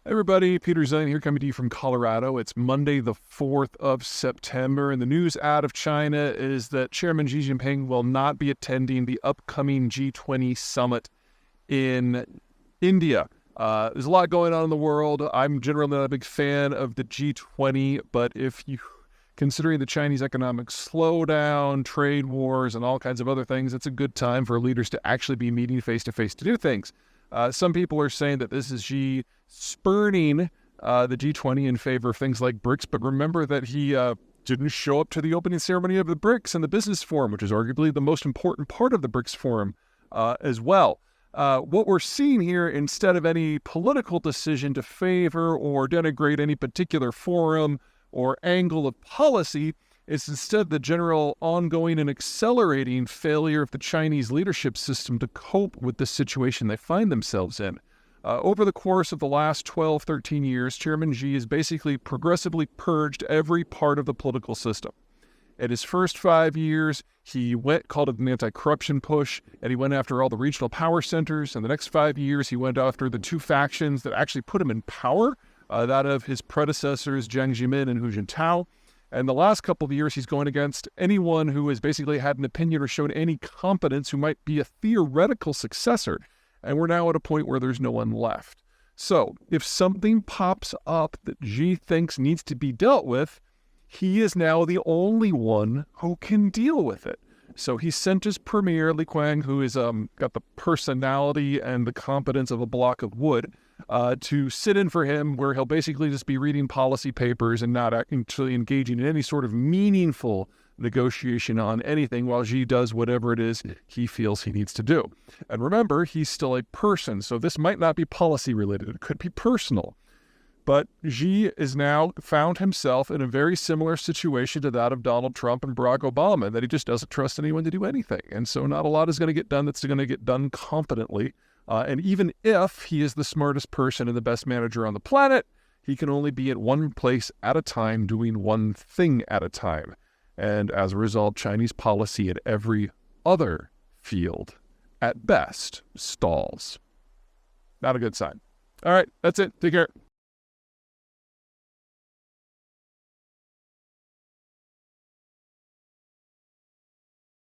Everybody, Peter Zeihan here coming to you from Colorado. It's Monday, the 4th of September, and the news out of China is that Chairman Xi Jinping will not be attending the upcoming G20 summit in India. There's a lot going on in the world. I'm generally not a big fan of the G20, but considering the Chinese economic slowdown, trade wars, and all kinds of other things, it's a good time for leaders to actually be meeting face-to-face to do things. Some people are saying that this is Xi spurning the G20 in favor of things like BRICS, but remember that he didn't show up to the opening ceremony of the BRICS and the business forum, which is arguably the most important part of the BRICS forum as well. What we're seeing here, instead of any political decision to favor or denigrate any particular forum or angle of policy, is instead the general ongoing and accelerating failure of the Chinese leadership system to cope with the situation they find themselves in. Over the course of the last 12, 13 years, Chairman Xi has basically progressively purged every part of the political system. In his first 5 years, he called it an anti-corruption push, and he went after all the regional power centers. In the next 5 years, he went after the two factions that actually put him in power, that of his predecessors, Jiang Zemin and Hu Jintao. And the last couple of years, he's going against anyone who has basically had an opinion or shown any competence who might be a theoretical successor. And we're now at a point where there's no one left. So if something pops up that Xi thinks needs to be dealt with, he is now the only one who can deal with it. So he sent his premier, Li Qiang, who is got the personality and the competence of a block of wood, to sit in for him, where he'll basically just be reading policy papers and not actually engaging in any sort of meaningful negotiation on anything while Xi does whatever it is he feels he needs to do. And remember, he's still a person, so this might not be policy related. It could be personal. But Xi is now found himself in a very similar situation to that of Donald Trump and Barack Obama, that he just doesn't trust anyone to do anything. And so not a lot is going to get done that's going to get done competently. And even if he is the smartest person and the best manager on the planet, he can only be at one place at a time, doing one thing at a time. And as a result, Chinese policy at every other field, at best, stalls. Not a good sign. All right, that's it. Take care.